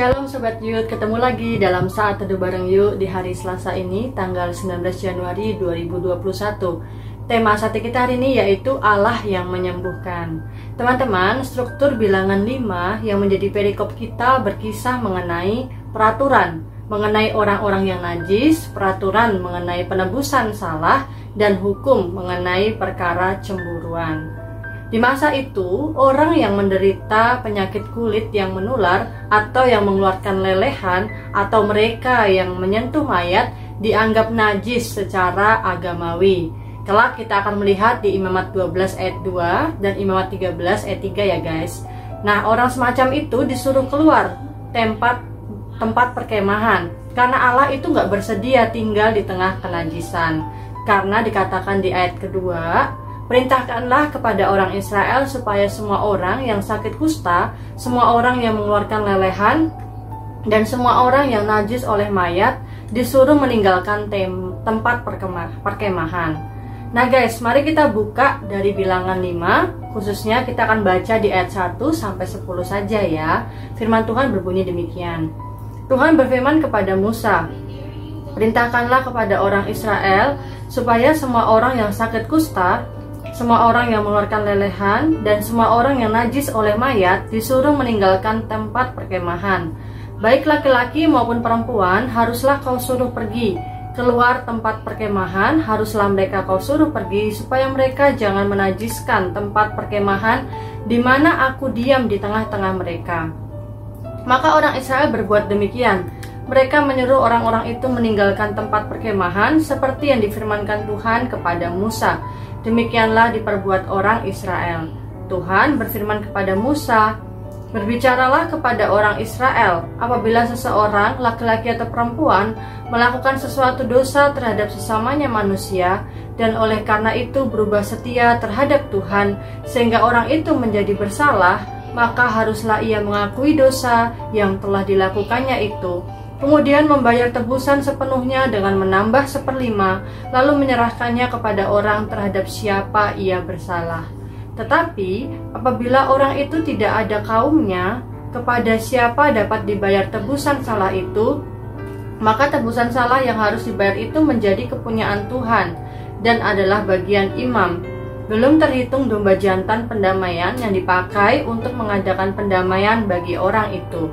Shalom Sobat Yud, ketemu lagi dalam Saat Teduh Bareng Yud di hari Selasa ini, tanggal 19 Januari 2021. Tema saat kita hari ini yaitu Allah yang menyembuhkan. Teman-teman, struktur bilangan 5 yang menjadi perikop kita berkisah mengenai peraturan, mengenai orang-orang yang najis, peraturan mengenai penebusan salah, dan hukum mengenai perkara cemburuan. Di masa itu, orang yang menderita penyakit kulit yang menular atau yang mengeluarkan lelehan atau mereka yang menyentuh mayat dianggap najis secara agamawi. Kelak kita akan melihat di Imamat 12 ayat 2 dan Imamat 13 ayat 3 ya guys. Nah, orang semacam itu disuruh keluar tempat perkemahan karena Allah itu nggak bersedia tinggal di tengah kenajisan. Karena dikatakan di ayat kedua, perintahkanlah kepada orang Israel supaya semua orang yang sakit kusta, semua orang yang mengeluarkan lelehan, dan semua orang yang najis oleh mayat disuruh meninggalkan tempat perkemahan. Nah guys, mari kita buka dari bilangan 5, khususnya kita akan baca di ayat 1 sampai 10 saja ya. Firman Tuhan berbunyi demikian. Tuhan berfirman kepada Musa, perintahkanlah kepada orang Israel supaya semua orang yang sakit kusta, semua orang yang mengeluarkan lelehan, dan semua orang yang najis oleh mayat disuruh meninggalkan tempat perkemahan. Baik laki-laki maupun perempuan haruslah kau suruh pergi keluar tempat perkemahan, haruslah mereka kau suruh pergi supaya mereka jangan menajiskan tempat perkemahan di mana aku diam di tengah-tengah mereka. Maka orang Israel berbuat demikian. Mereka menyuruh orang-orang itu meninggalkan tempat perkemahan seperti yang difirmankan Tuhan kepada Musa. Demikianlah diperbuat orang Israel. Tuhan berfirman kepada Musa, berbicaralah kepada orang Israel, apabila seseorang, laki-laki atau perempuan, melakukan sesuatu dosa terhadap sesamanya manusia, dan oleh karena itu berubah setia terhadap Tuhan, sehingga orang itu menjadi bersalah, maka haruslah ia mengakui dosa yang telah dilakukannya itu, kemudian membayar tebusan sepenuhnya dengan menambah 1/5, lalu menyerahkannya kepada orang terhadap siapa ia bersalah. Tetapi apabila orang itu tidak ada kaumnya, kepada siapa dapat dibayar tebusan salah itu, maka tebusan salah yang harus dibayar itu menjadi kepunyaan Tuhan dan adalah bagian imam. Belum terhitung domba jantan pendamaian yang dipakai untuk mengadakan pendamaian bagi orang itu.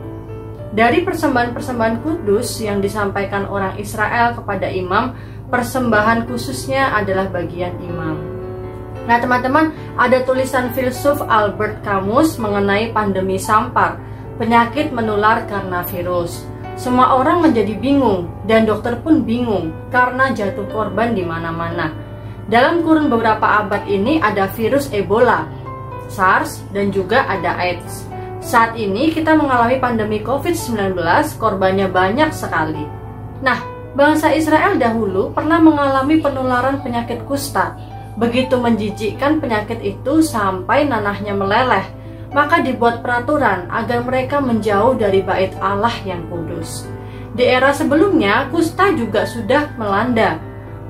Dari persembahan-persembahan kudus yang disampaikan orang Israel kepada imam, persembahan khususnya adalah bagian imam. Nah teman-teman, ada tulisan filsuf Albert Camus mengenai pandemi sampar, penyakit menular karena virus. Semua orang menjadi bingung, dan dokter pun bingung karena jatuh korban di mana-mana. Dalam kurun beberapa abad ini ada virus Ebola, SARS, dan juga ada AIDS. Saat ini kita mengalami pandemi COVID-19, korbannya banyak sekali. Nah, bangsa Israel dahulu pernah mengalami penularan penyakit kusta. Begitu menjijikkan penyakit itu sampai nanahnya meleleh, maka dibuat peraturan agar mereka menjauh dari bait Allah yang kudus. Di era sebelumnya, kusta juga sudah melanda.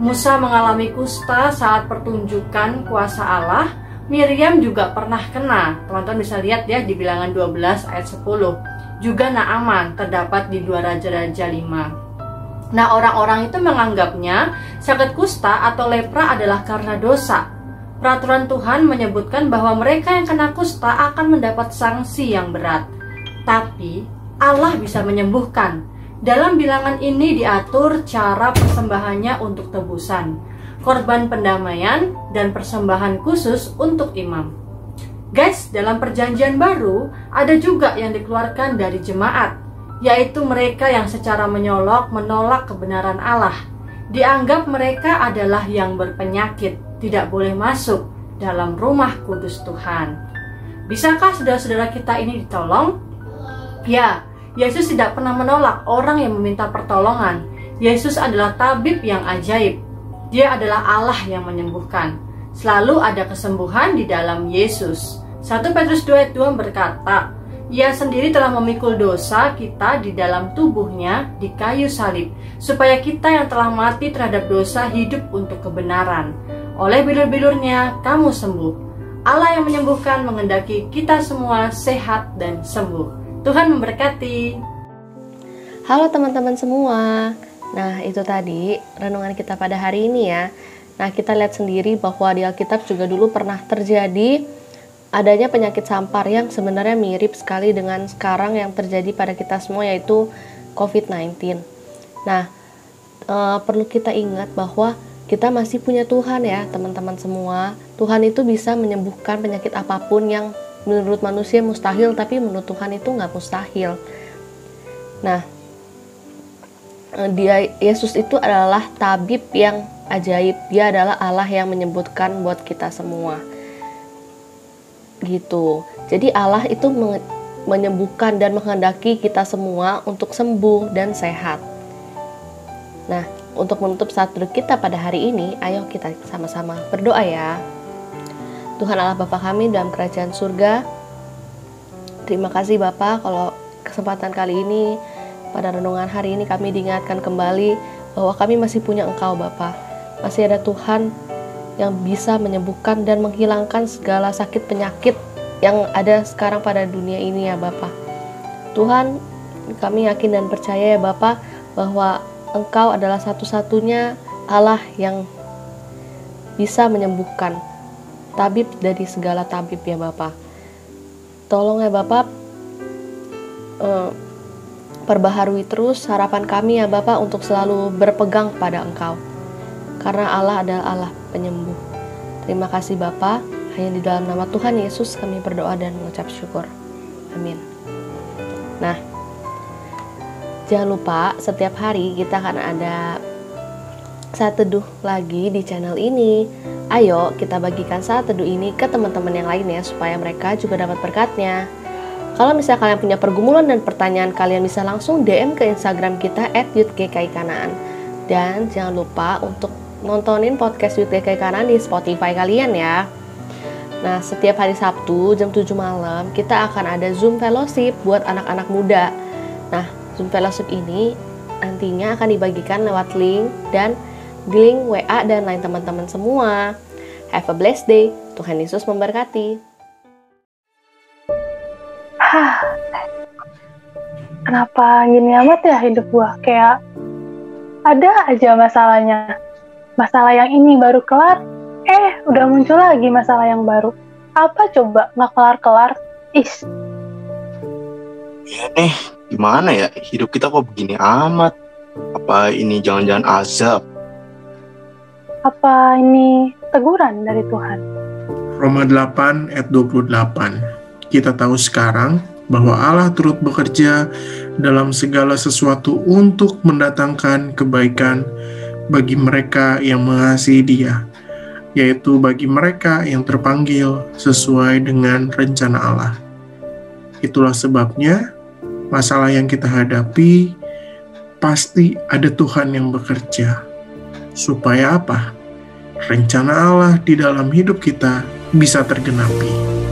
Musa mengalami kusta saat pertunjukan kuasa Allah. Miriam juga pernah kena. Teman-teman bisa lihat ya di bilangan 12 ayat 10. Juga Naaman terdapat di 2 Raja-Raja 5. Nah, orang-orang itu menganggapnya sakit kusta atau lepra adalah karena dosa. Peraturan Tuhan menyebutkan bahwa mereka yang kena kusta akan mendapat sanksi yang berat. Tapi Allah bisa menyembuhkan. Dalam bilangan ini diatur cara persembahannya untuk tebusan, korban pendamaian, dan persembahan khusus untuk imam. Guys, dalam perjanjian baru ada juga yang dikeluarkan dari jemaat, yaitu mereka yang secara menyolok menolak kebenaran Allah. Dianggap mereka adalah yang berpenyakit, tidak boleh masuk dalam rumah kudus Tuhan. Bisakah saudara-saudara kita ini ditolong? Ya, Yesus tidak pernah menolak orang yang meminta pertolongan. Yesus adalah tabib yang ajaib. Dia adalah Allah yang menyembuhkan. Selalu ada kesembuhan di dalam Yesus. 1 Petrus 2 ayat 2 berkata, Ia sendiri telah memikul dosa kita di dalam tubuhnya di kayu salib, supaya kita yang telah mati terhadap dosa hidup untuk kebenaran. Oleh bilur-bilurnya kamu sembuh. Allah yang menyembuhkan mengendaki kita semua sehat dan sembuh. Tuhan memberkati. Halo teman-teman semua. Nah, itu tadi renungan kita pada hari ini ya. Nah, kita lihat sendiri bahwa di Alkitab juga dulu pernah terjadi adanya penyakit sampar yang sebenarnya mirip sekali dengan sekarang yang terjadi pada kita semua, yaitu COVID-19. Nah, perlu kita ingat bahwa kita masih punya Tuhan ya teman-teman semua. Tuhan itu bisa menyembuhkan penyakit apapun yang menurut manusia mustahil, tapi menurut Tuhan itu nggak mustahil. Nah, Yesus itu adalah tabib yang ajaib. Dia adalah Allah yang menyembuhkan buat kita semua. Gitu. Jadi Allah itu menyembuhkan dan menghendaki kita semua untuk sembuh dan sehat. Nah, untuk menutup saat duduk kita pada hari ini, ayo kita sama-sama berdoa ya. Tuhan Allah Bapa kami dalam kerajaan surga, terima kasih Bapa kalau kesempatan kali ini, pada renungan hari ini kami diingatkan kembali bahwa kami masih punya Engkau Bapa. Masih ada Tuhan yang bisa menyembuhkan dan menghilangkan segala sakit penyakit yang ada sekarang pada dunia ini ya Bapa. Tuhan, kami yakin dan percaya ya Bapa bahwa Engkau adalah satu-satunya Allah yang bisa menyembuhkan, tabib dari segala tabib ya Bapa. Tolong ya Bapa, perbaharui terus harapan kami ya Bapa untuk selalu berpegang pada Engkau. Karena Allah adalah Allah penyembuh. Terima kasih Bapa, hanya di dalam nama Tuhan Yesus kami berdoa dan mengucap syukur. Amin. Nah, jangan lupa setiap hari kita akan ada saat teduh lagi di channel ini. Ayo kita bagikan saat teduh ini ke teman-teman yang lainnya supaya mereka juga dapat berkatnya. Kalau misalnya kalian punya pergumulan dan pertanyaan, kalian bisa langsung DM ke Instagram kita @YUTGKIKanaan. Dan jangan lupa untuk nontonin podcast YUTGKIKanaan di Spotify kalian ya. Nah, setiap hari Sabtu jam 7 malam kita akan ada Zoom Fellowship buat anak-anak muda. Nah, Zoom Fellowship ini nantinya akan dibagikan lewat link dan di link WA dan lain teman-teman semua. Have a blessed day. Tuhan Yesus memberkati. Kenapa gini amat ya hidup gua? Kayak ada aja masalahnya. Masalah yang ini baru kelar, udah muncul lagi masalah yang baru. Apa coba nggak kelar-kelar? Ya nih, gimana ya? Hidup kita kok begini amat? Apa ini jangan-jangan azab? Apa ini teguran dari Tuhan? Roma 8 ayat 28. Kita tahu sekarang bahwa Allah turut bekerja dalam segala sesuatu untuk mendatangkan kebaikan bagi mereka yang mengasihi Dia, yaitu bagi mereka yang terpanggil sesuai dengan rencana Allah. Itulah sebabnya masalah yang kita hadapi pasti ada Tuhan yang bekerja. Supaya apa? Rencana Allah di dalam hidup kita bisa tergenapi.